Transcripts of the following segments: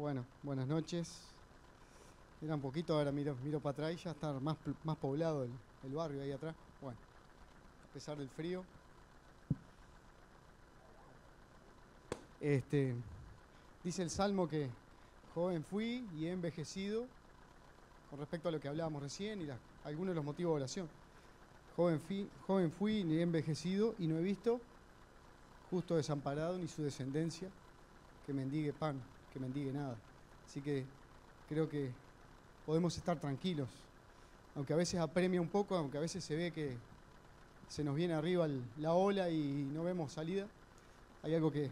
Bueno, buenas noches. Era un poquito, ahora miro para atrás y ya está más poblado el barrio ahí atrás. Bueno, a pesar del frío. Dice el Salmo que joven fui y he envejecido, con respecto a lo que hablábamos recién y algunos de los motivos de oración. Joven fui y he envejecido y no he visto justo desamparado ni su descendencia que mendigue pan, que mendigue nada. Así que creo que podemos estar tranquilos, aunque a veces apremia un poco, aunque a veces se ve que se nos viene arriba la ola y no vemos salida. Hay algo que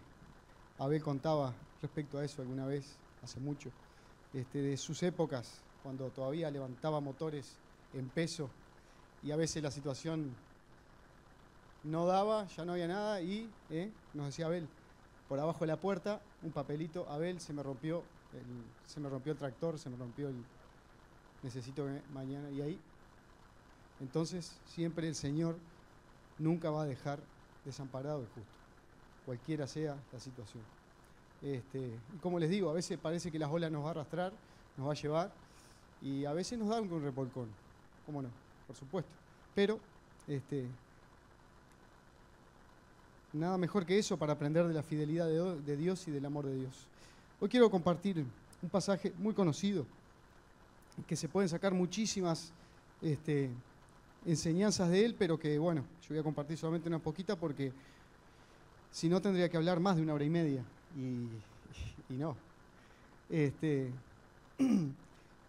Abel contaba respecto a eso alguna vez, hace mucho, de sus épocas, cuando todavía levantaba motores en peso y a veces la situación no daba, ya no había nada y nos decía Abel, por abajo de la puerta, un papelito: Abel, se me rompió el tractor, se me rompió necesito que mañana, y ahí. Entonces, siempre el Señor nunca va a dejar desamparado el justo, cualquiera sea la situación. Y como les digo, a veces parece que las olas nos va a arrastrar, nos va a llevar, y a veces nos dan un revolcón, ¿cómo no? Por supuesto. Pero, nada mejor que eso para aprender de la fidelidad de Dios y del amor de Dios. Hoy quiero compartir un pasaje muy conocido, que se pueden sacar muchísimas enseñanzas de él, pero que, bueno, yo voy a compartir solamente una poquita porque si no tendría que hablar más de 1 hora y media, y no.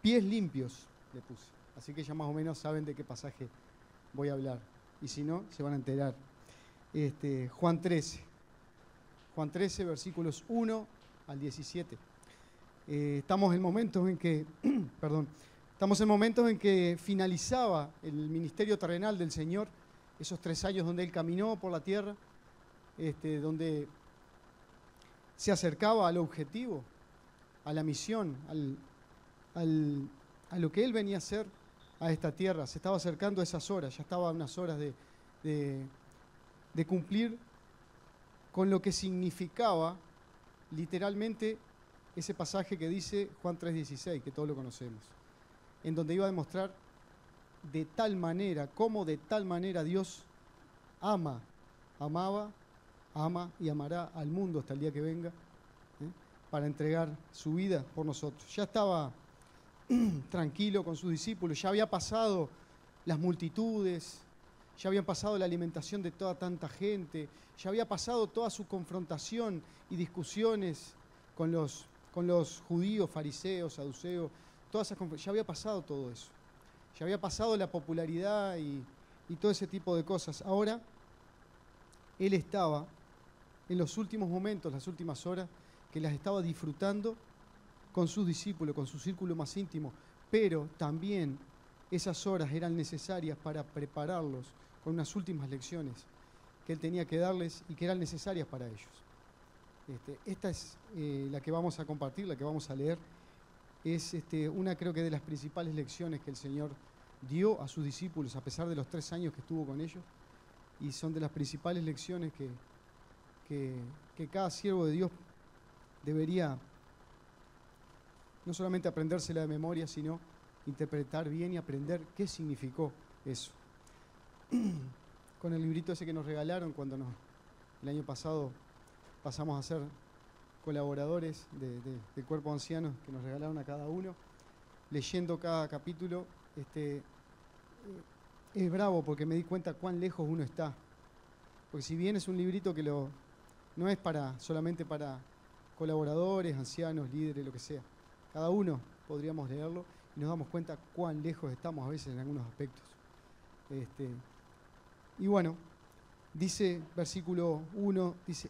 Pies limpios le puse, así que ya más o menos saben de qué pasaje voy a hablar, y si no, se van a enterar. Juan 13, versículos 1 al 17. Estamos en momentos en que, finalizaba el ministerio terrenal del Señor, esos 3 años donde Él caminó por la tierra, donde se acercaba al objetivo, a la misión, a lo que Él venía a hacer a esta tierra. Se estaba acercando a esas horas, ya estaba a unas horas de cumplir con lo que significaba literalmente ese pasaje que dice Juan 3:16, que todos lo conocemos, en donde iba a demostrar de tal manera Dios amaba, ama y amará al mundo hasta el día que venga, para entregar su vida por nosotros. Ya estaba tranquilo con sus discípulos, ya había pasado las multitudes, ya habían pasado la alimentación de toda tanta gente, ya había pasado toda su confrontación y discusiones con los judíos, fariseos, saduceos, ya había pasado todo eso. Ya había pasado la popularidad y todo ese tipo de cosas. Ahora, Él estaba en los últimos momentos, las últimas horas, que las estaba disfrutando con sus discípulos, con su círculo más íntimo, pero también esas horas eran necesarias para prepararlos con unas últimas lecciones que Él tenía que darles y que eran necesarias para ellos. Esta es la que vamos a compartir, la que vamos a leer. Es una, creo que, de las principales lecciones que el Señor dio a sus discípulos a pesar de los 3 años que estuvo con ellos, y son de las principales lecciones que cada siervo de Dios debería no solamente aprendérsela de memoria, sino interpretar bien y aprender qué significó eso. Con el librito ese que nos regalaron cuando el año pasado pasamos a ser colaboradores del cuerpo de ancianos, que nos regalaron a cada uno, leyendo cada capítulo, es bravo porque me di cuenta cuán lejos uno está. Porque si bien es un librito que no es solamente para colaboradores, ancianos, líderes, lo que sea, cada uno podríamos leerlo y nos damos cuenta cuán lejos estamos a veces en algunos aspectos. Y bueno, dice versículo 1, dice,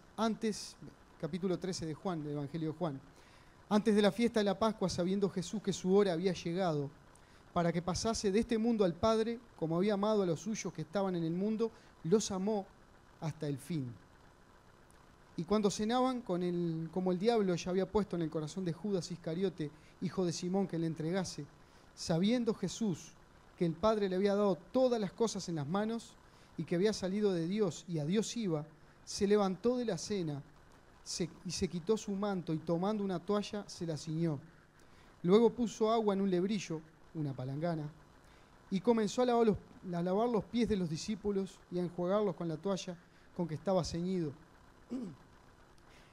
capítulo 13 de Juan, del Evangelio de Juan. Antes de la fiesta de la Pascua, sabiendo Jesús que su hora había llegado, para que pasase de este mundo al Padre, como había amado a los suyos que estaban en el mundo, los amó hasta el fin. Y cuando cenaban, como el diablo ya había puesto en el corazón de Judas Iscariote, hijo de Simón, que le entregase, sabiendo Jesús que el Padre le había dado todas las cosas en las manos y que había salido de Dios y a Dios iba, se levantó de la cena y se quitó su manto y tomando una toalla se la ciñó. Luego puso agua en un lebrillo, una palangana, y comenzó a lavar los pies de los discípulos y a enjuagarlos con la toalla con que estaba ceñido.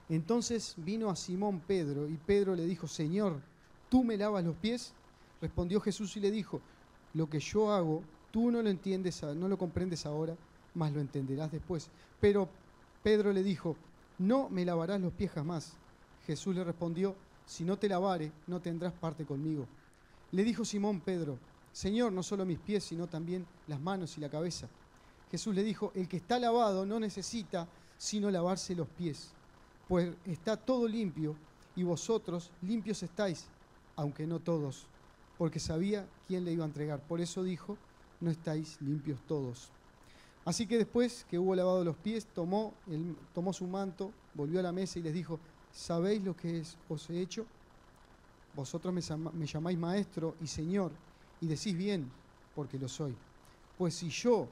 Entonces vino a Simón Pedro y Pedro le dijo: Señor, ¿tú me lavas los pies? Respondió Jesús y le dijo: lo que yo hago, tú no lo entiendes, no lo comprendes ahora, mas lo entenderás después. Pero Pedro le dijo: no me lavarás los pies jamás. Jesús le respondió: si no te lavare, no tendrás parte conmigo. Le dijo Simón Pedro: Señor, no solo mis pies, sino también las manos y la cabeza. Jesús le dijo: el que está lavado no necesita sino lavarse los pies, pues está todo limpio, y vosotros limpios estáis, aunque no todos, porque sabía quién le iba a entregar. Por eso dijo: no estáis limpios todos. Así que después que hubo lavado los pies, tomó su manto, volvió a la mesa y les dijo: ¿sabéis lo que os he hecho? Vosotros me llamáis maestro y señor, y decís bien, porque lo soy. Pues si yo,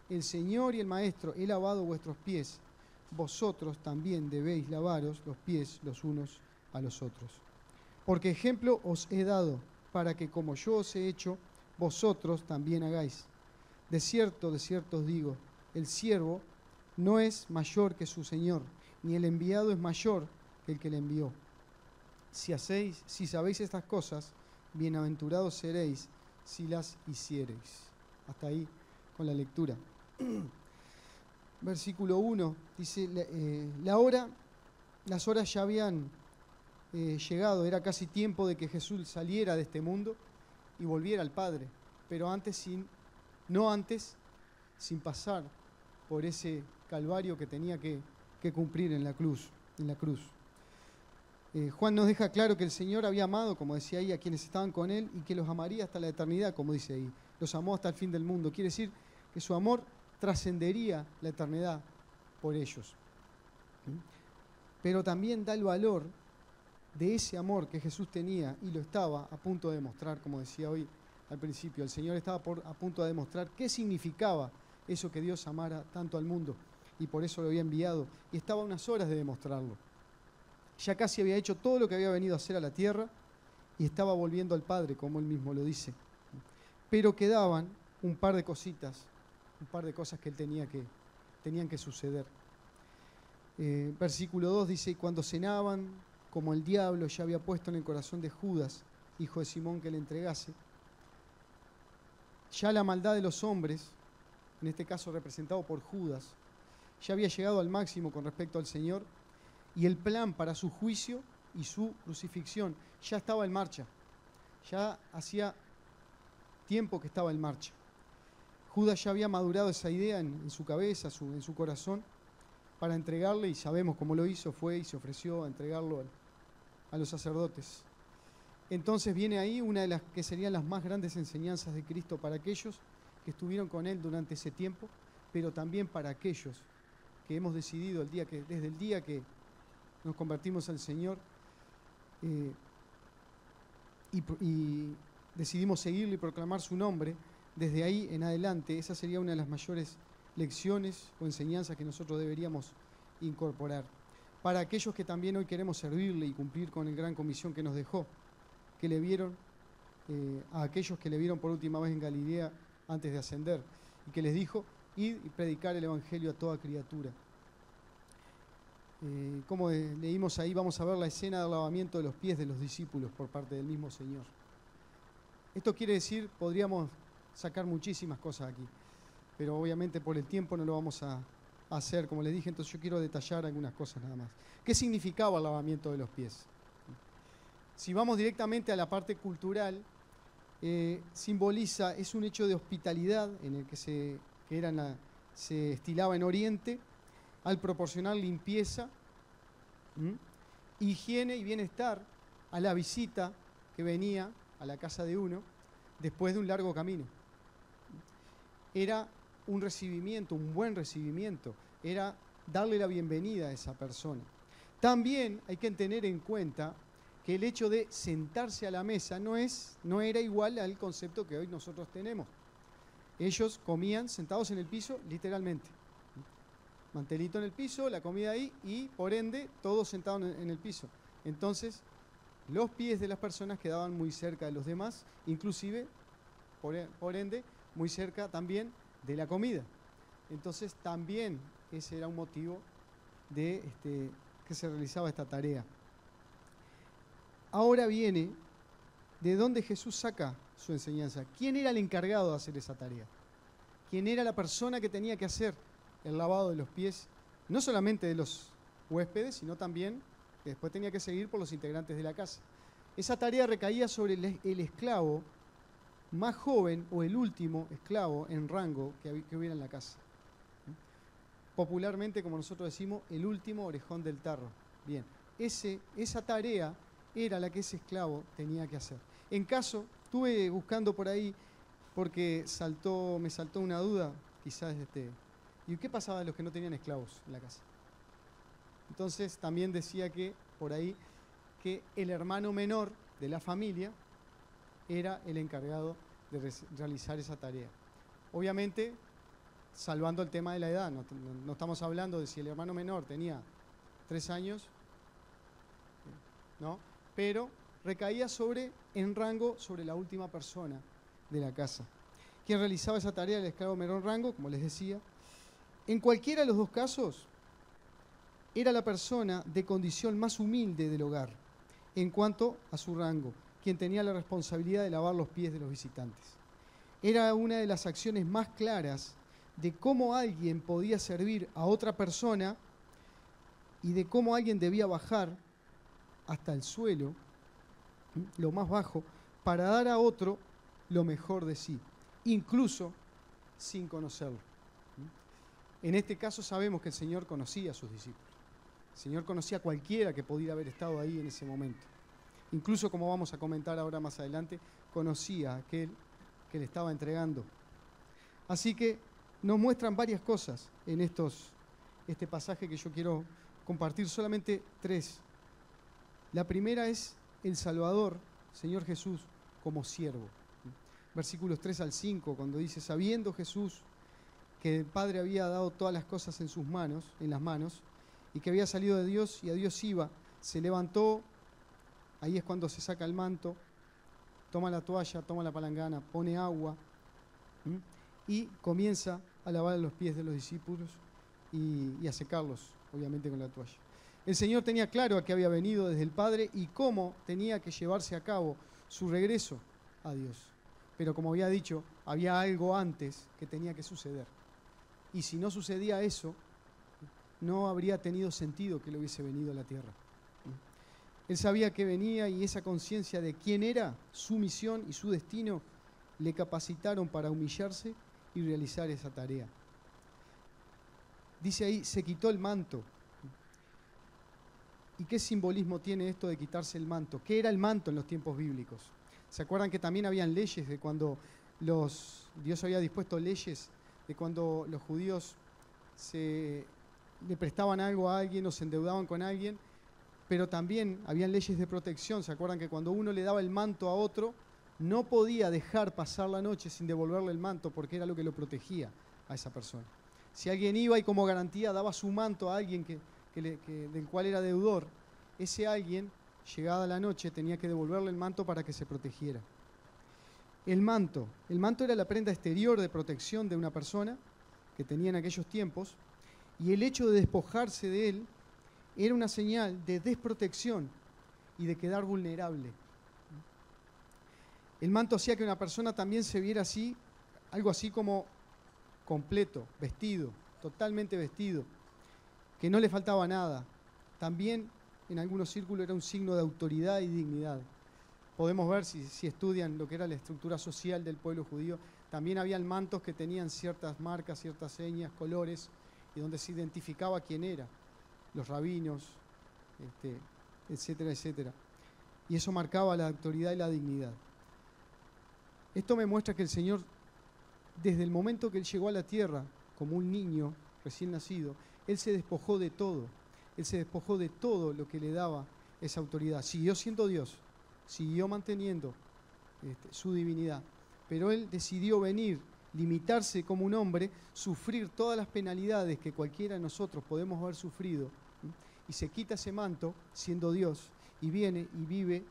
el Señor y el Maestro, he lavado vuestros pies, vosotros también debéis lavaros los pies los unos a los otros. Porque ejemplo os he dado, para que como yo os he hecho, vosotros también hagáis. De cierto os digo, el siervo no es mayor que su Señor, ni el enviado es mayor que el que le envió. Si sabéis estas cosas, bienaventurados seréis si las hiciereis. Hasta ahí con la lectura. Versículo 1 dice: las horas ya habían llegado, era casi tiempo de que Jesús saliera de este mundo y volviera al Padre, pero no antes, sin pasar por ese calvario que tenía que cumplir en la cruz. Juan nos deja claro que el Señor había amado, como decía ahí, a quienes estaban con Él, y que los amaría hasta la eternidad, como dice ahí. Los amó hasta el fin del mundo. Quiere decir que su amor trascendería la eternidad por ellos. Pero también da el valor de ese amor que Jesús tenía y lo estaba a punto de demostrar, como decía hoy al principio. El Señor estaba a punto de demostrar qué significaba eso que Dios amara tanto al mundo, y por eso lo había enviado, y estaba a unas horas de demostrarlo. Ya casi había hecho todo lo que había venido a hacer a la tierra y estaba volviendo al Padre, como Él mismo lo dice. Pero quedaban un par de cositas, un par de cosas que Él tenían que suceder. Versículo 2 dice: y cuando cenaban, como el diablo ya había puesto en el corazón de Judas, hijo de Simón, que le entregase, ya la maldad de los hombres, en este caso representado por Judas, ya había llegado al máximo con respecto al Señor, y el plan para su juicio y su crucifixión ya estaba en marcha. Ya hacía tiempo que estaba en marcha. Judas ya había madurado esa idea en su cabeza, en su corazón, para entregarle, y sabemos cómo lo hizo, fue y se ofreció a entregarlo a los sacerdotes. Entonces viene ahí una de las que serían las más grandes enseñanzas de Cristo para aquellos que estuvieron con Él durante ese tiempo, pero también para aquellos que hemos decidido desde el día que nos convertimos al Señor y decidimos seguirle y proclamar su nombre. Desde ahí en adelante, esa sería una de las mayores lecciones o enseñanzas que nosotros deberíamos incorporar. Para aquellos que también hoy queremos servirle y cumplir con la gran comisión que nos dejó, que le vieron, a aquellos que le vieron por última vez en Galilea antes de ascender, y que les dijo: id y predicar el Evangelio a toda criatura. Como leímos ahí, vamos a ver la escena del lavamiento de los pies de los discípulos por parte del mismo Señor. Esto quiere decir, podríamos sacar muchísimas cosas aquí, pero obviamente por el tiempo no lo vamos a hacer, como les dije, entonces yo quiero detallar algunas cosas nada más. ¿Qué significaba el lavamiento de los pies? Si vamos directamente a la parte cultural, simboliza, es un hecho de hospitalidad en el que se estilaba en Oriente, al proporcionar limpieza, higiene y bienestar a la visita que venía a la casa de uno después de un largo camino. Era un recibimiento, un buen recibimiento, era darle la bienvenida a esa persona. También hay que tener en cuenta que el hecho de sentarse a la mesa no era igual al concepto que hoy nosotros tenemos. Ellos comían sentados en el piso, literalmente. mantelito en el piso, la comida ahí y por ende todos sentados en el piso. Entonces los pies de las personas quedaban muy cerca de los demás, inclusive por ende muy cerca también de la comida. Entonces también ese era un motivo de que se realizaba esta tarea. Ahora viene de dónde Jesús saca su enseñanza. ¿Quién era el encargado de hacer esa tarea? ¿Quién era la persona que tenía que hacer el lavado de los pies, no solamente de los huéspedes, sino también que después tenía que seguir por los integrantes de la casa? Esa tarea recaía sobre el esclavo más joven o el último esclavo en rango que hubiera en la casa. Popularmente, como nosotros decimos, el último orejón del tarro. Bien, esa tarea era la que ese esclavo tenía que hacer. En caso, estuve buscando por ahí porque me saltó una duda, quizás ¿y qué pasaba de los que no tenían esclavos en la casa? Entonces también decía que por ahí que el hermano menor de la familia era el encargado de realizar esa tarea. Obviamente, salvando el tema de la edad, no estamos hablando de si el hermano menor tenía 3 años, ¿no? Pero recaía en rango sobre la última persona de la casa. Quien realizaba esa tarea, el esclavo menor rango, como les decía, en cualquiera de los dos casos, era la persona de condición más humilde del hogar, en cuanto a su rango, quien tenía la responsabilidad de lavar los pies de los visitantes. Era una de las acciones más claras de cómo alguien podía servir a otra persona y de cómo alguien debía bajar hasta el suelo, lo más bajo, para dar a otro lo mejor de sí, incluso sin conocerlo. En este caso sabemos que el Señor conocía a sus discípulos. El Señor conocía a cualquiera que pudiera haber estado ahí en ese momento. Incluso, como vamos a comentar ahora más adelante, conocía a aquel que le estaba entregando. Así que nos muestran varias cosas en este pasaje que yo quiero compartir, solamente 3. La primera es el Salvador, Señor Jesús, como siervo. Versículos 3 al 5, cuando dice, sabiendo Jesús que el Padre había dado todas las cosas en las manos, y que había salido de Dios y a Dios iba, se levantó, ahí es cuando se saca el manto, toma la toalla, toma la palangana, pone agua, y comienza a lavar los pies de los discípulos y a secarlos, obviamente con la toalla. El Señor tenía claro a qué había venido desde el Padre y cómo tenía que llevarse a cabo su regreso a Dios. Pero como había dicho, había algo antes que tenía que suceder. Y si no sucedía eso, no habría tenido sentido que él hubiese venido a la tierra. Él sabía que venía y esa conciencia de quién era, su misión y su destino, le capacitaron para humillarse y realizar esa tarea. Dice ahí, se quitó el manto. ¿Y qué simbolismo tiene esto de quitarse el manto? ¿Qué era el manto en los tiempos bíblicos? ¿Se acuerdan que también habían leyes de cuando Dios había dispuesto leyes de cuando los judíos le prestaban algo a alguien o se endeudaban con alguien? Pero también habían leyes de protección. ¿Se acuerdan que cuando uno le daba el manto a otro, no podía dejar pasar la noche sin devolverle el manto porque era lo que lo protegía a esa persona? Si alguien iba y como garantía daba su manto a alguien del cual era deudor, ese alguien, llegada la noche, tenía que devolverle el manto para que se protegiera. El manto era la prenda exterior de protección de una persona que tenía en aquellos tiempos, y el hecho de despojarse de él era una señal de desprotección y de quedar vulnerable. El manto hacía que una persona también se viera así, algo así como completo, vestido, totalmente vestido, que no le faltaba nada. También en algunos círculos era un signo de autoridad y dignidad. Podemos ver, si estudian lo que era la estructura social del pueblo judío, también habían mantos que tenían ciertas marcas, ciertas señas, colores, y donde se identificaba quién era, los rabinos, etcétera, etcétera. Y eso marcaba la autoridad y la dignidad. Esto me muestra que el Señor, desde el momento que Él llegó a la tierra, como un niño recién nacido, Él se despojó de todo. Él se despojó de todo lo que le daba esa autoridad. Siguió siendo Dios, siguió manteniendo su divinidad, pero Él decidió venir limitarse como un hombre, sufrir todas las penalidades que cualquiera de nosotros podemos haber sufrido, y se quita ese manto siendo Dios y viene y vive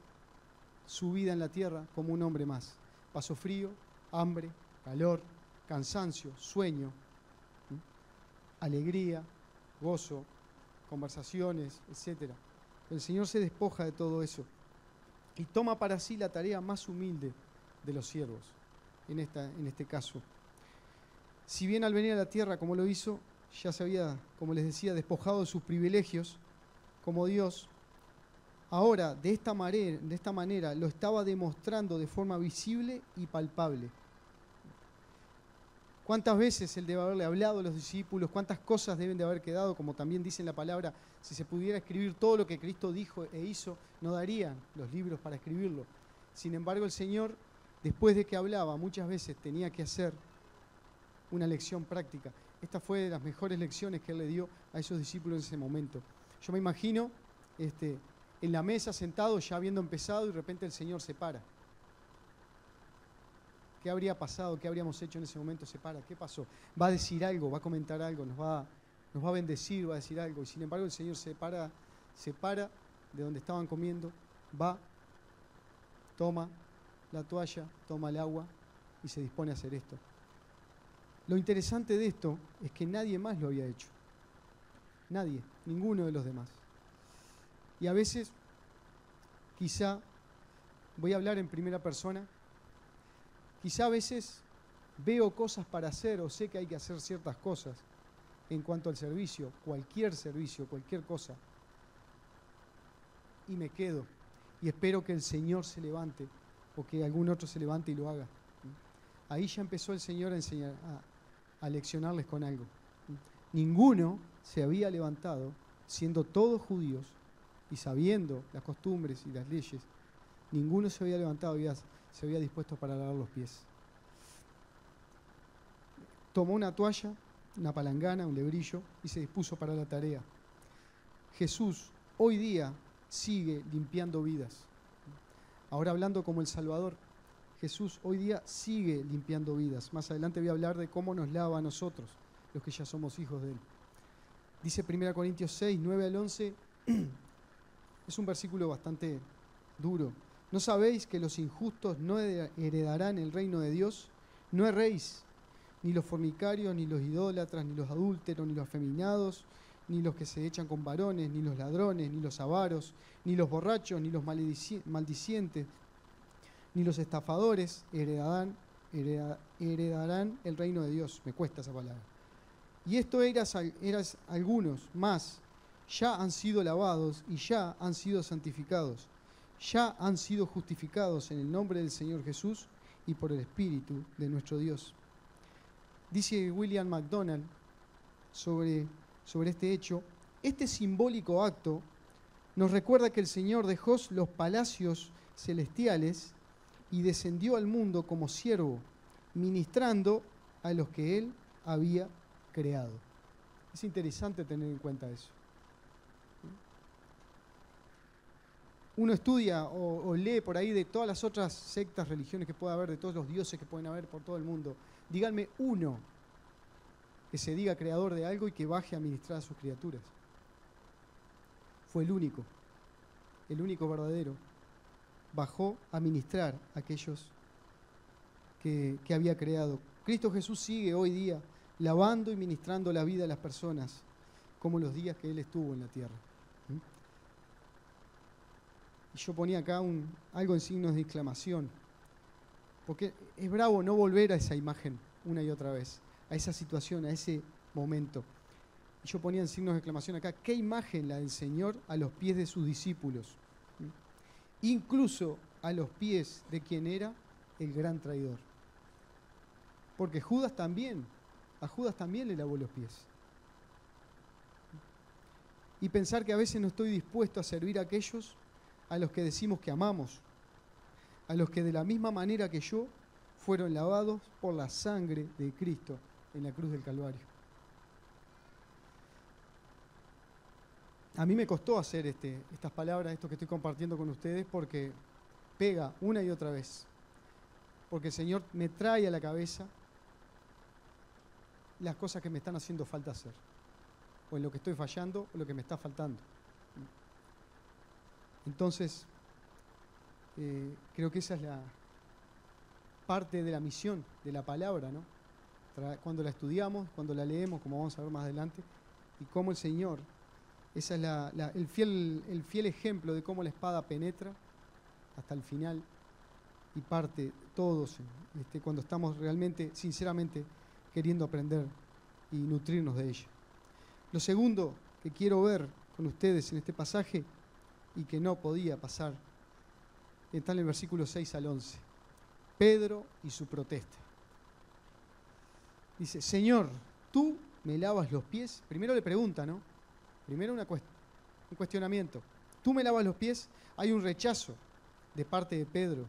su vida en la tierra como un hombre más. Pasó frío, hambre, calor, cansancio, sueño, alegría, gozo, conversaciones, etc. El Señor se despoja de todo eso y toma para sí la tarea más humilde de los siervos, en este caso. Si bien al venir a la tierra, como lo hizo, ya se había, como les decía, despojado de sus privilegios como Dios, ahora de esta manera lo estaba demostrando de forma visible y palpable. ¿Cuántas veces Él debe haberle hablado a los discípulos? ¿Cuántas cosas deben de haber quedado? Como también dice en la palabra, si se pudiera escribir todo lo que Cristo dijo e hizo, no darían los libros para escribirlo. Sin embargo, el Señor, después de que hablaba, muchas veces tenía que hacer una lección práctica. Esta fue de las mejores lecciones que Él le dio a esos discípulos en ese momento. Yo me imagino en la mesa sentado, ya habiendo empezado, y de repente el Señor se para. ¿Qué habría pasado? ¿Qué habríamos hecho en ese momento? Se para. ¿Qué pasó? Va a decir algo, va a comentar algo, nos va a bendecir, va a decir algo. Y sin embargo el Señor se para de donde estaban comiendo, va, toma la toalla, toma el agua y se dispone a hacer esto. Lo interesante de esto es que nadie más lo había hecho. Nadie, ninguno de los demás. Y a veces, quizá, voy a hablar en primera persona, quizá a veces veo cosas para hacer o sé que hay que hacer ciertas cosas en cuanto al servicio, cualquier cosa, y me quedo y espero que el Señor se levante o que algún otro se levante y lo haga. Ahí ya empezó el Señor a enseñar, a leccionarles con algo. Ninguno se había levantado, siendo todos judíos y sabiendo las costumbres y las leyes, ninguno se había levantado y se había dispuesto para lavar los pies. Tomó una toalla, una palangana, un lebrillo y se dispuso para la tarea. Jesús hoy día sigue limpiando vidas. Ahora hablando como el Salvador, Jesús hoy día sigue limpiando vidas. Más adelante voy a hablar de cómo nos lava a nosotros, los que ya somos hijos de Él. Dice 1 Corintios 6, 9 al 11, es un versículo bastante duro. ¿No sabéis que los injustos no heredarán el reino de Dios? No erréis, ni los fornicarios, ni los idólatras, ni los adúlteros, ni los afeminados, ni los que se echan con varones, ni los ladrones, ni los avaros, ni los borrachos, ni los maldicientes, ni los estafadores heredarán el reino de Dios. Me cuesta esa palabra. Y esto eras algunos, más, ya han sido lavados y ya han sido santificados, ya han sido justificados en el nombre del Señor Jesús y por el Espíritu de nuestro Dios. Dice William MacDonald sobre este hecho, este simbólico acto nos recuerda que el Señor dejó los palacios celestiales y descendió al mundo como siervo, ministrando a los que Él había creado. Es interesante tener en cuenta eso. Uno estudia o lee por ahí de todas las otras sectas, religiones que pueda haber, de todos los dioses que pueden haber por todo el mundo. Díganme uno que se diga creador de algo y que baje a ministrar a sus criaturas. Fue el único verdadero. Bajó a ministrar a aquellos que había creado. Cristo Jesús sigue hoy día lavando y ministrando la vida de las personas, como los días que Él estuvo en la tierra. Y yo ponía acá algo en signos de exclamación, porque es bravo no volver a esa imagen una y otra vez, a esa situación, a ese momento. Y yo ponía en signos de exclamación acá, ¿qué imagen la del Señor a los pies de sus discípulos? Incluso a los pies de quien era el gran traidor. Porque a Judas también le lavó los pies. Y pensar que a veces no estoy dispuesto a servir a aquellos a los que decimos que amamos, a los que de la misma manera que yo fueron lavados por la sangre de Cristo en la cruz del Calvario. A mí me costó hacer estas palabras, esto que estoy compartiendo con ustedes, porque pega una y otra vez. Porque el Señor me trae a la cabeza las cosas que me están haciendo falta hacer, o en lo que estoy fallando, o lo que me está faltando. Entonces, creo que esa es la parte de la misión de la palabra, ¿no? Cuando la estudiamos, cuando la leemos, como vamos a ver más adelante, y cómo el Señor, esa es el fiel ejemplo de cómo la espada penetra hasta el final y parte todos cuando estamos realmente, sinceramente, queriendo aprender y nutrirnos de ella. Lo segundo que quiero ver con ustedes en este pasaje y que no podía pasar está en el versículo 6 al 11. Pedro y su protesta. Dice, Señor, ¿tú me lavas los pies? Primero le pregunta, ¿no? Primero un cuestionamiento. ¿Tú me lavas los pies? Hay un rechazo de parte de Pedro,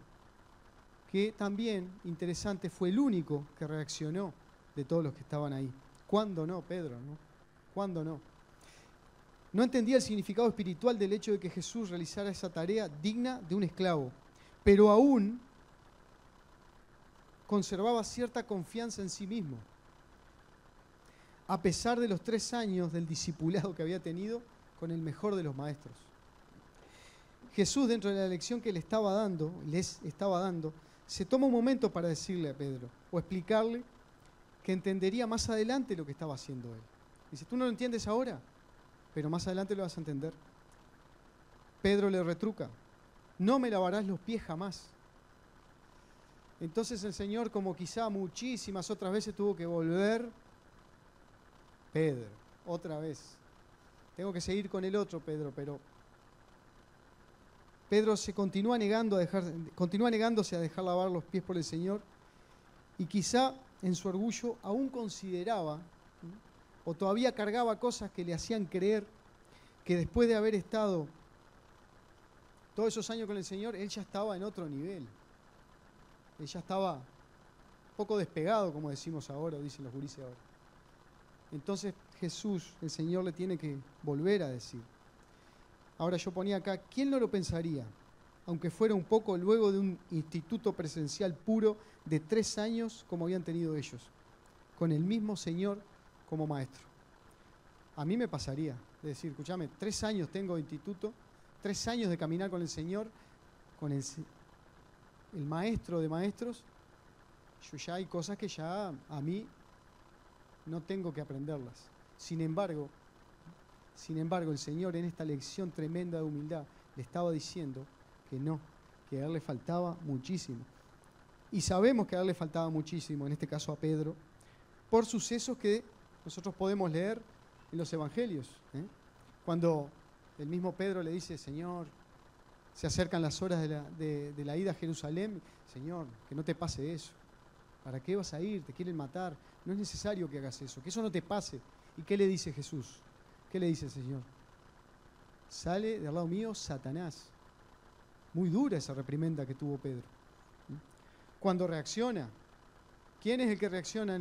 que también, interesante, fue el único que reaccionó de todos los que estaban ahí. ¿Cuándo no, Pedro? ¿No? ¿Cuándo no? No entendía el significado espiritual del hecho de que Jesús realizara esa tarea digna de un esclavo, pero aún conservaba cierta confianza en sí mismo, a pesar de los 3 años del discipulado que había tenido con el mejor de los maestros. Jesús, dentro de la lección que les estaba dando, se toma un momento para decirle a Pedro, o explicarle, que entendería más adelante lo que estaba haciendo él. Dice, tú no lo entiendes ahora, pero más adelante lo vas a entender. Pedro le retruca, no me lavarás los pies jamás. Entonces el Señor, como quizá muchísimas otras veces, tuvo que volver. Pedro, otra vez. Tengo que seguir con el otro, Pedro, pero Pedro se continúa negándose a dejar lavar los pies por el Señor, y quizá en su orgullo aún consideraba, o todavía cargaba cosas que le hacían creer que después de haber estado todos esos años con el Señor, él ya estaba en otro nivel. Él ya estaba un poco despegado, como decimos ahora, o dicen los gurises ahora. Entonces Jesús, el Señor, le tiene que volver a decir. Ahora yo ponía acá, ¿quién no lo pensaría? Aunque fuera un poco luego de un instituto presencial puro de 3 años como habían tenido ellos, con el mismo Señor como maestro. A mí me pasaría de decir, escúchame, 3 años tengo de instituto, 3 años de caminar con el Señor, con el maestro de maestros. Yo ya hay cosas que ya a mí no tengo que aprenderlas. Sin embargo, el Señor en esta lección tremenda de humildad le estaba diciendo que no, que a él le faltaba muchísimo. Y sabemos que a él le faltaba muchísimo, en este caso a Pedro, por sucesos que nosotros podemos leer en los evangelios. Cuando el mismo Pedro le dice, Señor, se acercan las horas de la ida a Jerusalén, Señor, que no te pase eso. ¿Para qué vas a ir? Te quieren matar. No es necesario que hagas eso, que eso no te pase. ¿Y qué le dice Jesús? ¿Qué le dice el Señor? Sale del lado mío Satanás. Muy dura esa reprimenda que tuvo Pedro. Cuando reacciona, ¿quién es el que reacciona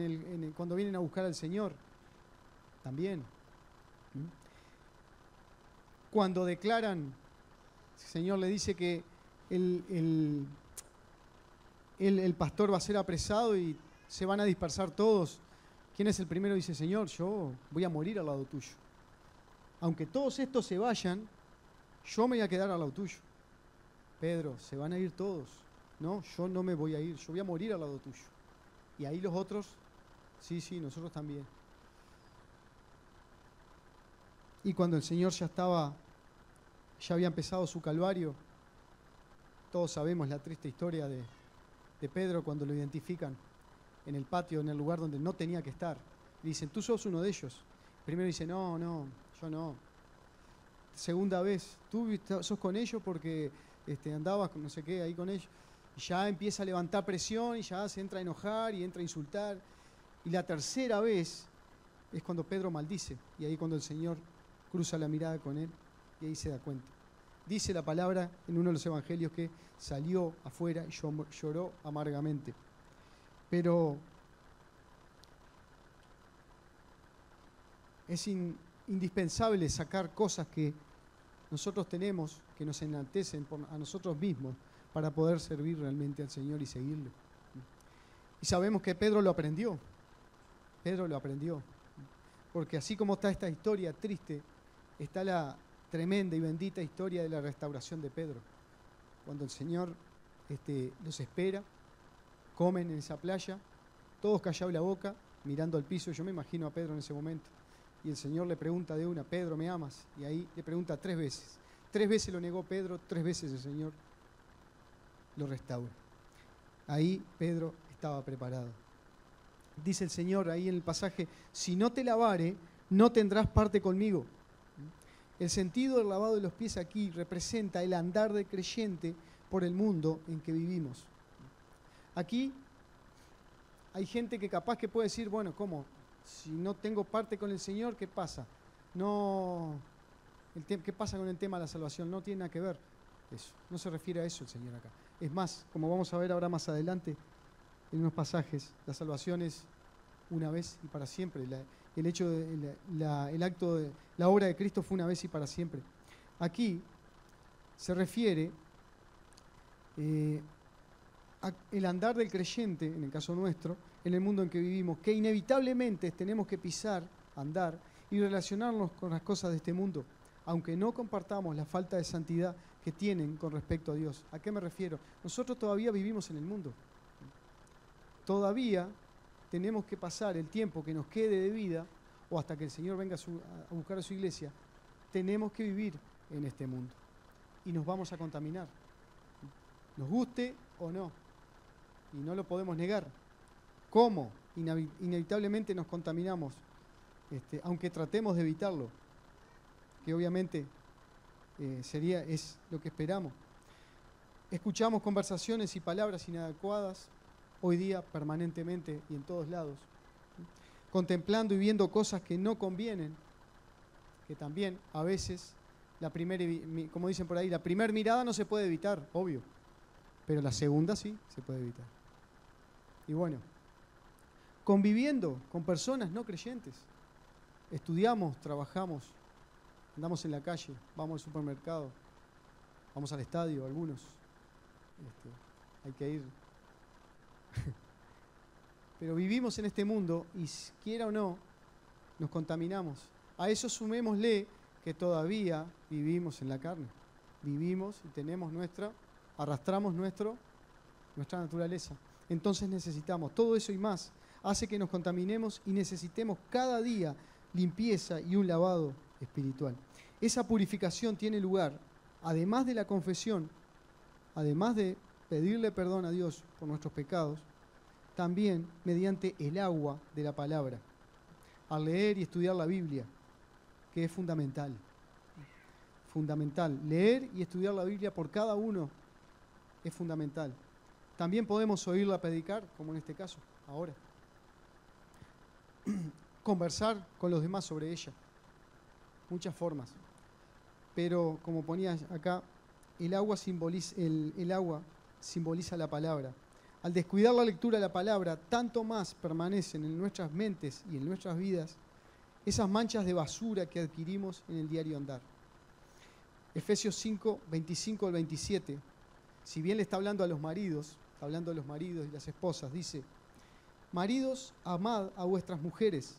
cuando vienen a buscar al Señor? También. Cuando declaran, el Señor le dice que el pastor va a ser apresado y se van a dispersar todos. ¿Quién es el primero? Dice, Señor, yo voy a morir al lado tuyo. Aunque todos estos se vayan, yo me voy a quedar al lado tuyo. Pedro, se van a ir todos. No, yo no me voy a ir, yo voy a morir al lado tuyo. Y ahí los otros, sí, nosotros también. Y cuando el Señor ya había empezado su calvario, todos sabemos la triste historia de Pedro cuando lo identifican en el patio, en el lugar donde no tenía que estar. Le dicen, tú sos uno de ellos. Primero dice, no, yo no. Segunda vez, tú sos con ellos porque andabas con no sé qué ahí con ellos. Y ya empieza a levantar presión y ya se entra a enojar y entra a insultar. Y la tercera vez es cuando Pedro maldice. Y ahí cuando el Señor cruza la mirada con él y ahí se da cuenta. Dice la palabra en uno de los evangelios que salió afuera y lloró amargamente. Pero es indispensable sacar cosas que nosotros tenemos, que nos enaltecen a nosotros mismos, para poder servir realmente al Señor y seguirle. Y sabemos que Pedro lo aprendió. Pedro lo aprendió. Porque así como está esta historia triste, está la tremenda y bendita historia de la restauración de Pedro. Cuando el Señor los espera, comen en esa playa, todos callados la boca, mirando al piso. Yo me imagino a Pedro en ese momento. Y el Señor le pregunta de una: Pedro, ¿me amas? Y ahí le pregunta 3 veces. 3 veces lo negó Pedro, 3 veces el Señor lo restaura. Ahí Pedro estaba preparado. Dice el Señor ahí en el pasaje: si no te lavare, no tendrás parte conmigo. El sentido del lavado de los pies aquí representa el andar del creyente por el mundo en que vivimos. Aquí hay gente que capaz que puede decir: bueno, ¿cómo? Si no tengo parte con el Señor, ¿qué pasa? ¿Qué pasa con el tema de la salvación? No tiene nada que ver eso. No se refiere a eso el Señor acá. Es más, como vamos a ver ahora más adelante en unos pasajes, la salvación es una vez y para siempre. El acto de la obra de Cristo fue una vez y para siempre. Aquí se refiere el andar del creyente, en el caso nuestro, en el mundo en que vivimos, que inevitablemente tenemos que pisar, andar y relacionarnos con las cosas de este mundo, aunque no compartamos la falta de santidad que tienen con respecto a Dios. ¿A qué me refiero? Nosotros todavía vivimos en el mundo. Todavía tenemos que pasar el tiempo que nos quede de vida, o hasta que el Señor venga a buscar a su iglesia, tenemos que vivir en este mundo. Y nos vamos a contaminar, nos guste o no. Y no lo podemos negar. ¿Cómo? Inevitablemente nos contaminamos, aunque tratemos de evitarlo, que obviamente es lo que esperamos. Escuchamos conversaciones y palabras inadecuadas hoy día permanentemente y en todos lados, contemplando y viendo cosas que no convienen, que también a veces, como dicen por ahí, la primera mirada no se puede evitar, obvio, pero la segunda sí se puede evitar. Y bueno, conviviendo con personas no creyentes, estudiamos, trabajamos, andamos en la calle, vamos al supermercado, vamos al estadio, algunos, hay que ir. Pero vivimos en este mundo y, quiera o no, nos contaminamos. A eso sumémosle que todavía vivimos en la carne. Vivimos y arrastramos nuestra naturaleza. Entonces necesitamos todo eso y más. Hace que nos contaminemos y necesitemos cada día limpieza y un lavado espiritual. Esa purificación tiene lugar, además de la confesión, además de pedirle perdón a Dios por nuestros pecados, también mediante el agua de la palabra, al leer y estudiar la Biblia, que es fundamental. Fundamental. Leer y estudiar la Biblia por cada uno es fundamental. También podemos oírla predicar, como en este caso, ahora. Conversar con los demás sobre ella. Muchas formas. Pero, como ponía acá, el agua simboliza la palabra. Al descuidar la lectura de la palabra, tanto más permanecen en nuestras mentes y en nuestras vidas esas manchas de basura que adquirimos en el diario andar. Efesios 5, 25 al 27, si bien le está hablando a los maridos, y las esposas, dice: maridos, amad a vuestras mujeres,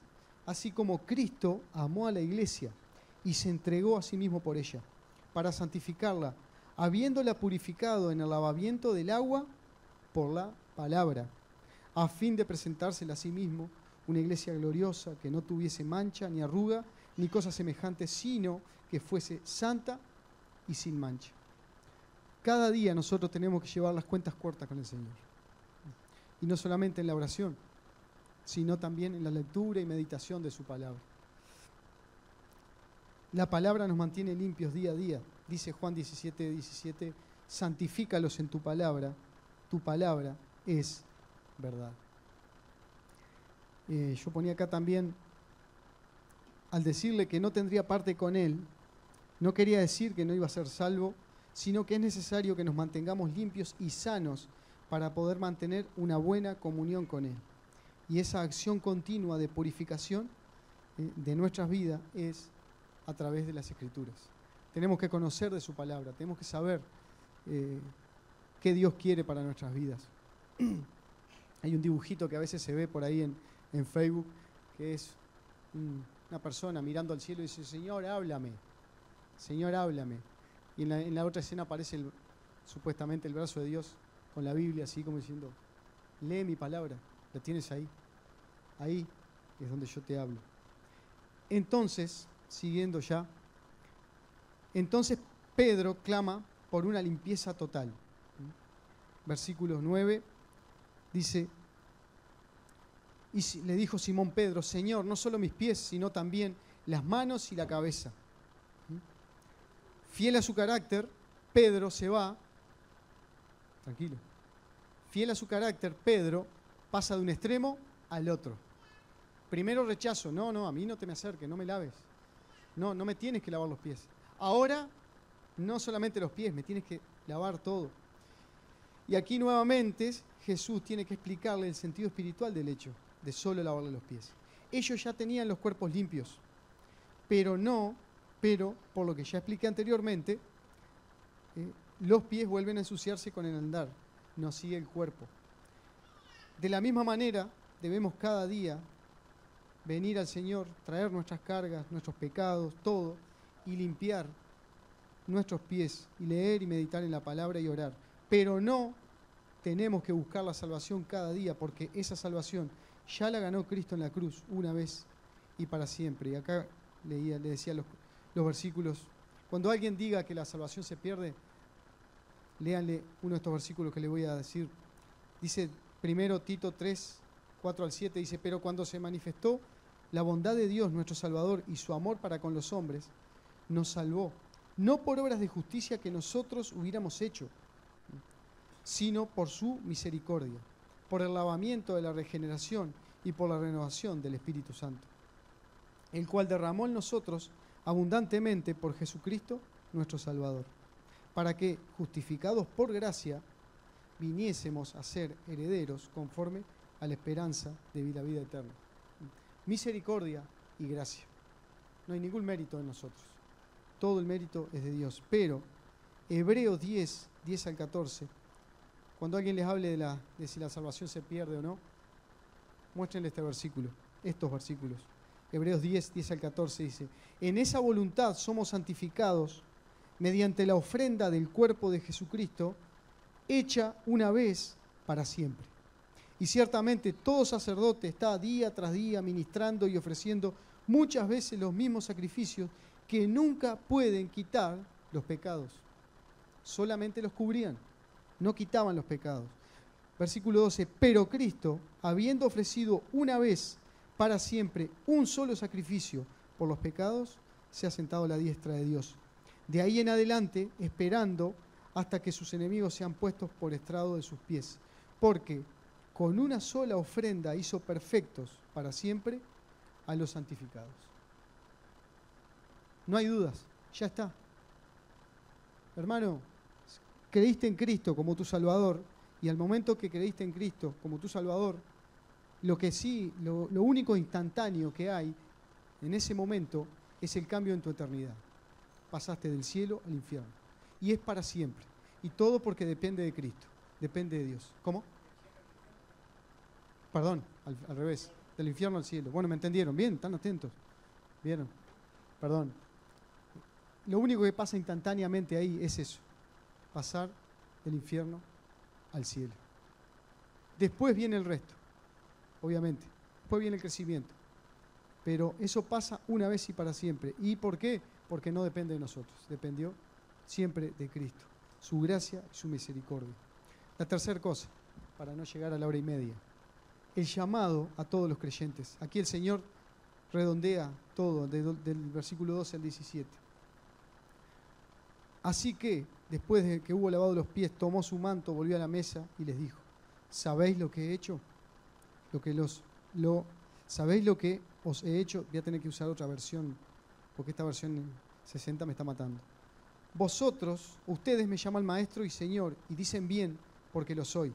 así como Cristo amó a la iglesia y se entregó a sí mismo por ella, para santificarla, habiéndola purificado en el lavamiento del agua por la palabra, a fin de presentársela a sí mismo una iglesia gloriosa, que no tuviese mancha, ni arruga, ni cosa semejante, sino que fuese santa y sin mancha. Cada día nosotros tenemos que llevar las cuentas cortas con el Señor. Y no solamente en la oración, sino también en la lectura y meditación de su palabra. La palabra nos mantiene limpios día a día. Dice Juan 17, 17, santifícalos en tu palabra es verdad. Yo ponía acá también, al decirle que no tendría parte con él, no quería decir que no iba a ser salvo, sino que es necesario que nos mantengamos limpios y sanos para poder mantener una buena comunión con él. Y esa acción continua de purificación de nuestras vidas es a través de las Escrituras. Tenemos que conocer de su palabra, tenemos que saber qué Dios quiere para nuestras vidas. Hay un dibujito que a veces se ve por ahí en Facebook, que es una persona mirando al cielo y dice, Señor, háblame, Señor, háblame. Y en la otra escena aparece supuestamente el brazo de Dios con la Biblia, así como diciendo, lee mi palabra, la tienes ahí. Ahí es donde yo te hablo. Entonces, siguiendo ya, entonces Pedro clama por una limpieza total. Versículo 9 dice, y le dijo Simón Pedro, Señor, no solo mis pies, sino también las manos y la cabeza. Fiel a su carácter, Pedro se va, tranquilo, fiel a su carácter, Pedro pasa de un extremo al otro. Primero rechazo, no, a mí no te me acerques, no me laves. No me tienes que lavar los pies. Ahora, no solamente los pies, me tienes que lavar todo. Y aquí nuevamente Jesús tiene que explicarle el sentido espiritual del hecho de solo lavarle los pies. Ellos ya tenían los cuerpos limpios, pero por lo que ya expliqué anteriormente, los pies vuelven a ensuciarse con el andar, no sigue el cuerpo. De la misma manera, debemos cada día venir al Señor, traer nuestras cargas, nuestros pecados, todo, y limpiar nuestros pies, y leer y meditar en la palabra y orar. Pero no tenemos que buscar la salvación cada día, porque esa salvación ya la ganó Cristo en la cruz, una vez y para siempre. Y acá le decía los versículos. Cuando alguien diga que la salvación se pierde, léanle uno de estos versículos que le voy a decir. Dice primero Tito 3, 4 al 7, dice, pero cuando se manifestó la bondad de Dios, nuestro Salvador, y su amor para con los hombres, nos salvó, no por obras de justicia que nosotros hubiéramos hecho, sino por su misericordia, por el lavamiento de la regeneración y por la renovación del Espíritu Santo, el cual derramó en nosotros abundantemente por Jesucristo, nuestro Salvador, para que, justificados por gracia, viniésemos a ser herederos conforme a la esperanza de la vida eterna. Misericordia y gracia. No hay ningún mérito en nosotros. Todo el mérito es de Dios. Pero Hebreos 10 al 14, cuando alguien les hable de si la salvación se pierde o no, muéstrenle estos versículos. Hebreos 10 al 14 dice, en esa voluntad somos santificados mediante la ofrenda del cuerpo de Jesucristo, hecha una vez para siempre. Y ciertamente todo sacerdote está día tras día ministrando y ofreciendo muchas veces los mismos sacrificios que nunca pueden quitar los pecados. Solamente los cubrían, no quitaban los pecados. Versículo 12, pero Cristo, habiendo ofrecido una vez para siempre un solo sacrificio por los pecados, se ha sentado a la diestra de Dios. De ahí en adelante, esperando hasta que sus enemigos sean puestos por estrado de sus pies. Porque con una sola ofrenda hizo perfectos para siempre a los santificados. No hay dudas, ya está. Hermano, creíste en Cristo como tu Salvador, y al momento que creíste en Cristo como tu Salvador, lo único instantáneo que hay en ese momento es el cambio en tu eternidad. Pasaste del cielo al infierno. Y es para siempre. Y todo porque depende de Cristo, depende de Dios. ¿Cómo? Perdón, al revés, del infierno al cielo. Bueno, ¿me entendieron? Bien, están atentos. ¿Vieron? Perdón. Lo único que pasa instantáneamente ahí es eso, pasar del infierno al cielo. Después viene el resto, obviamente. Después viene el crecimiento. Pero eso pasa una vez y para siempre. ¿Y por qué? Porque no depende de nosotros. Dependió siempre de Cristo. Su gracia y su misericordia. La tercera cosa, para no llegar a la hora y media. El llamado a todos los creyentes. Aquí el Señor redondea todo, del versículo 12 al 17. Así que, después de que hubo lavado los pies, tomó su manto, volvió a la mesa y les dijo, ¿sabéis lo que he hecho? ¿Sabéis lo que os he hecho? Voy a tener que usar otra versión, porque esta versión 60 me está matando. Ustedes me llaman maestro y señor, y dicen bien, porque lo soy.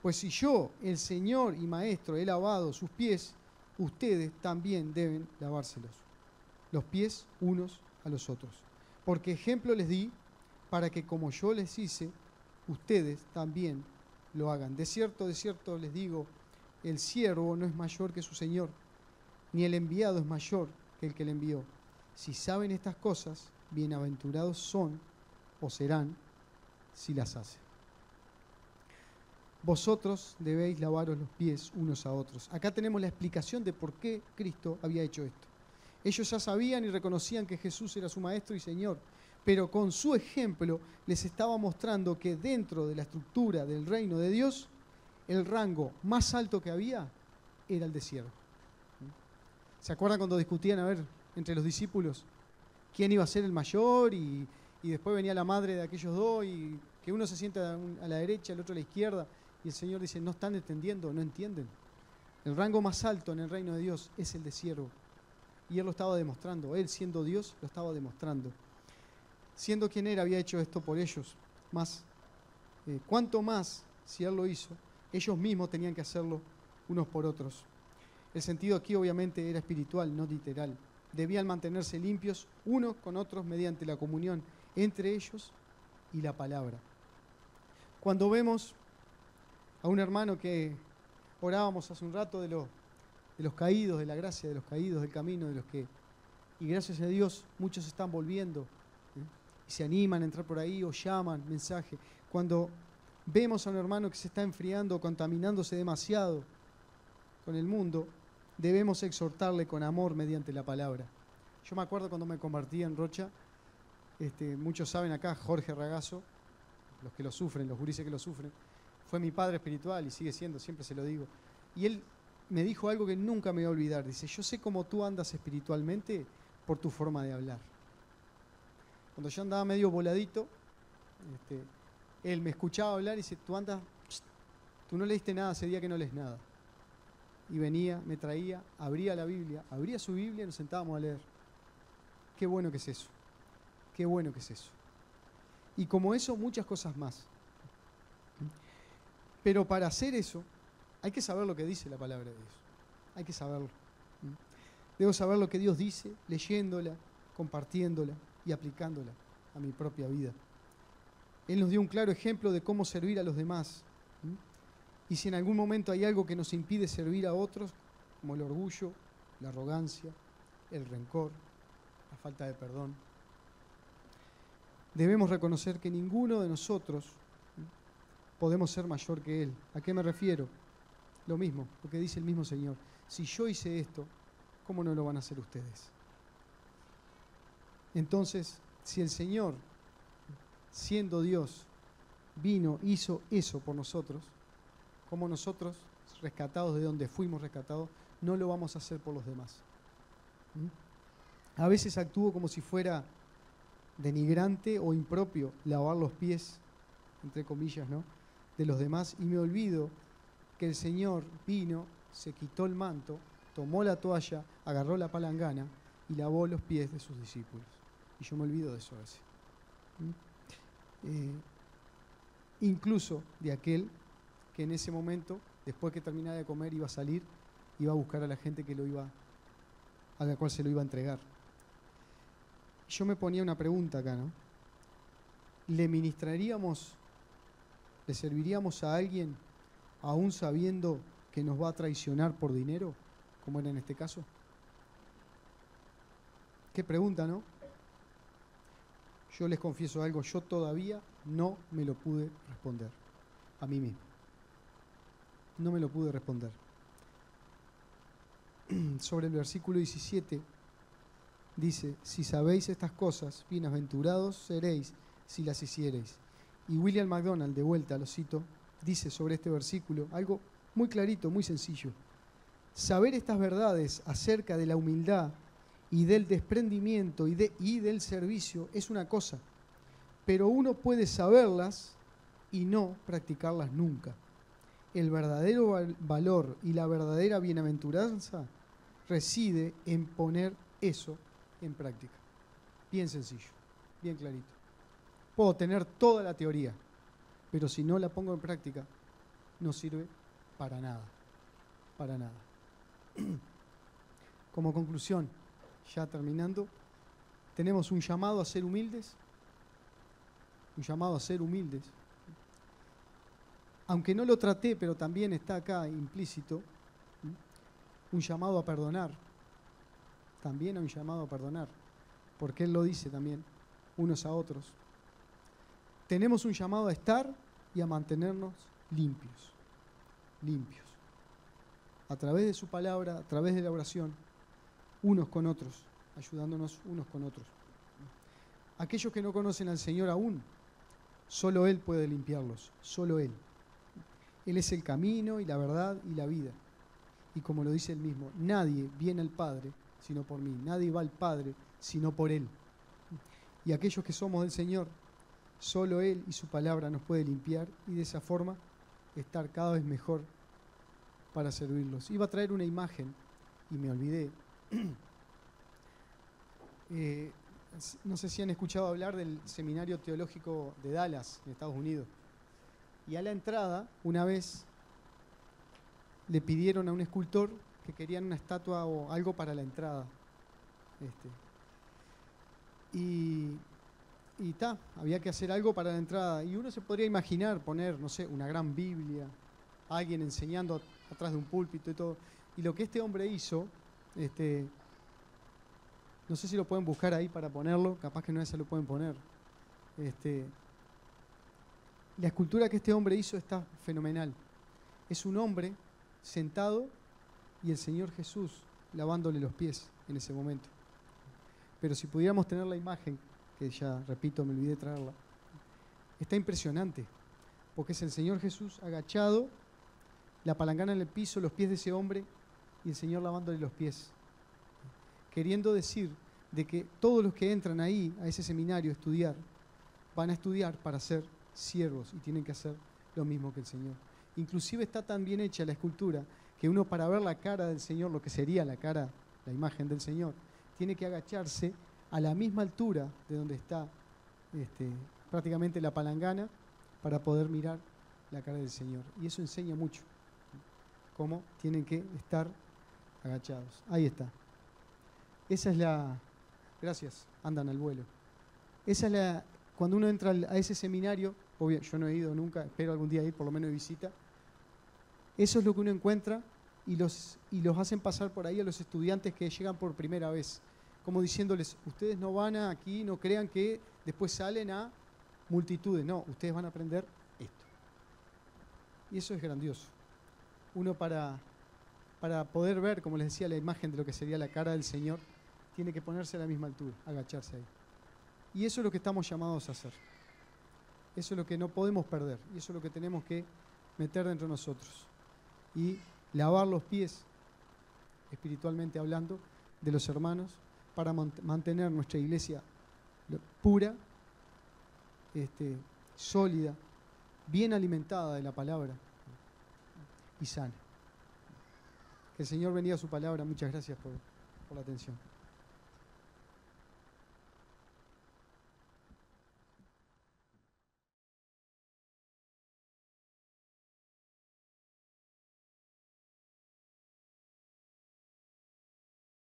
Pues si yo, el Señor y Maestro, he lavado sus pies, ustedes también deben lavárselos, los pies unos a los otros. Porque ejemplo les di para que como yo les hice, ustedes también lo hagan. De cierto les digo, el siervo no es mayor que su Señor, ni el enviado es mayor que el que le envió. Si saben estas cosas, bienaventurados son o serán si las hacen. Vosotros debéis lavaros los pies unos a otros. Acá tenemos la explicación de por qué Cristo había hecho esto. Ellos ya sabían y reconocían que Jesús era su Maestro y Señor, pero con su ejemplo les estaba mostrando que dentro de la estructura del reino de Dios, el rango más alto que había era el de siervo. ¿Se acuerdan cuando discutían, entre los discípulos, quién iba a ser el mayor? Y después venía la madre de aquellos dos y que uno se sienta a la derecha, el otro a la izquierda. Y el Señor dice, no están entendiendo, no entienden. El rango más alto en el reino de Dios es el de siervo. Y Él lo estaba demostrando. Él, siendo Dios, lo estaba demostrando. Siendo quien era, había hecho esto por ellos. Cuanto más, si Él lo hizo, ellos mismos tenían que hacerlo unos por otros. El sentido aquí obviamente era espiritual, no literal. Debían mantenerse limpios unos con otros mediante la comunión entre ellos y la palabra. Cuando vemos a un hermano que orábamos hace un rato de los caídos, de la gracia, de los caídos del camino, y gracias a Dios muchos están volviendo y se animan a entrar por ahí o llaman mensaje. Cuando vemos a un hermano que se está enfriando, contaminándose demasiado con el mundo, debemos exhortarle con amor mediante la palabra. Yo me acuerdo cuando me convertí en Rocha, muchos saben acá, Jorge Ragazzo, los que lo sufren, los gurises que lo sufren, fue mi padre espiritual y sigue siendo, siempre se lo digo. Y él me dijo algo que nunca me voy a olvidar. Dice, yo sé cómo tú andas espiritualmente por tu forma de hablar. Cuando yo andaba medio voladito, él me escuchaba hablar y dice, tú no leíste nada ese día que no lees nada. Y venía, me traía, abría la Biblia, abría su Biblia y nos sentábamos a leer. Qué bueno que es eso. Qué bueno que es eso. Y como eso, muchas cosas más. Pero para hacer eso, hay que saber lo que dice la palabra de Dios. Hay que saberlo. Debo saber lo que Dios dice, leyéndola, compartiéndola y aplicándola a mi propia vida. Él nos dio un claro ejemplo de cómo servir a los demás. Y si en algún momento hay algo que nos impide servir a otros, como el orgullo, la arrogancia, el rencor, la falta de perdón, debemos reconocer que ninguno de nosotros podemos ser mayor que Él. ¿A qué me refiero? Lo mismo, lo que dice el mismo Señor. Si yo hice esto, ¿cómo no lo van a hacer ustedes? Entonces, si el Señor, siendo Dios, vino, hizo eso por nosotros, como nosotros, rescatados de donde fuimos rescatados, no lo vamos a hacer por los demás. A veces actúo como si fuera denigrante o impropio lavar los pies, entre comillas, ¿no?, de los demás, y me olvido que el Señor vino, se quitó el manto, tomó la toalla, agarró la palangana y lavó los pies de sus discípulos. Y yo me olvido de eso a veces. Incluso de aquel que en ese momento, después que terminara de comer, iba a salir, iba a buscar a la gente a la cual se lo iba a entregar. Yo me ponía una pregunta acá, ¿no? ¿Le serviríamos a alguien aún sabiendo que nos va a traicionar por dinero, como era en este caso? Qué pregunta, ¿no? Yo les confieso algo, yo todavía no me lo pude responder a mí mismo. No me lo pude responder. Sobre el versículo 17 dice, si sabéis estas cosas, bienaventurados seréis si las hiciereis. Y William MacDonald, de vuelta lo cito, dice sobre este versículo algo muy clarito, muy sencillo. Saber estas verdades acerca de la humildad y del desprendimiento y del servicio es una cosa, pero uno puede saberlas y no practicarlas nunca. El verdadero valor y la verdadera bienaventuranza reside en poner eso en práctica. Bien sencillo, bien clarito. Puedo tener toda la teoría, pero si no la pongo en práctica, no sirve para nada, para nada. Como conclusión, ya terminando, tenemos un llamado a ser humildes, un llamado a ser humildes. Aunque no lo traté, pero también está acá implícito, un llamado a perdonar, también hay un llamado a perdonar, porque Él lo dice también, unos a otros. Tenemos un llamado a estar y a mantenernos limpios, limpios. A través de su palabra, a través de la oración, unos con otros, ayudándonos unos con otros. Aquellos que no conocen al Señor aún, solo Él puede limpiarlos, solo Él. Él es el camino y la verdad y la vida. Y como lo dice Él mismo, nadie viene al Padre sino por mí, nadie va al Padre sino por Él. Y aquellos que somos del Señor, solo Él y su palabra nos puede limpiar y de esa forma estar cada vez mejor para servirlos. Iba a traer una imagen y me olvidé. No sé si han escuchado hablar del Seminario Teológico de Dallas, en Estados Unidos. Y a la entrada, una vez, le pidieron a un escultor que querían una estatua o algo para la entrada. Y había que hacer algo para la entrada. Y uno se podría imaginar poner, no sé, una gran Biblia, alguien enseñando atrás de un púlpito y todo. Y lo que este hombre hizo, no sé si lo pueden buscar ahí para ponerlo, capaz que no se lo pueden poner. La escultura que este hombre hizo está fenomenal. Es un hombre sentado y el Señor Jesús lavándole los pies en ese momento. Pero si pudiéramos tener la imagen, que ya, repito, me olvidé de traerla, está impresionante, porque es el Señor Jesús agachado, la palangana en el piso, los pies de ese hombre y el Señor lavándole los pies. Queriendo decir de que todos los que entran ahí, a ese seminario, a estudiar, van a estudiar para ser siervos y tienen que hacer lo mismo que el Señor. Inclusive está tan bien hecha la escultura que uno, para ver la cara del Señor, lo que sería la cara, la imagen del Señor, tiene que agacharse a la misma altura de donde está prácticamente la palangana para poder mirar la cara del Señor. Y eso enseña mucho, cómo tienen que estar agachados. Ahí está. Esa es la... Gracias, andan al vuelo. Esa es la... Cuando uno entra a ese seminario, obvio, yo no he ido nunca, espero algún día ir, por lo menos de visita, eso es lo que uno encuentra y los hacen pasar por ahí a los estudiantes que llegan por primera vez, como diciéndoles, ustedes no van aquí, no crean que después salen a multitudes, no, ustedes van a aprender esto. Y eso es grandioso. Uno para poder ver, como les decía, la imagen de lo que sería la cara del Señor, tiene que ponerse a la misma altura, agacharse ahí. Y eso es lo que estamos llamados a hacer. Eso es lo que no podemos perder. Y eso es lo que tenemos que meter dentro de nosotros. Y lavar los pies, espiritualmente hablando, de los hermanos, para mantener nuestra iglesia pura, sólida, bien alimentada de la palabra y sana. Que el Señor bendiga su palabra. Muchas gracias por la atención.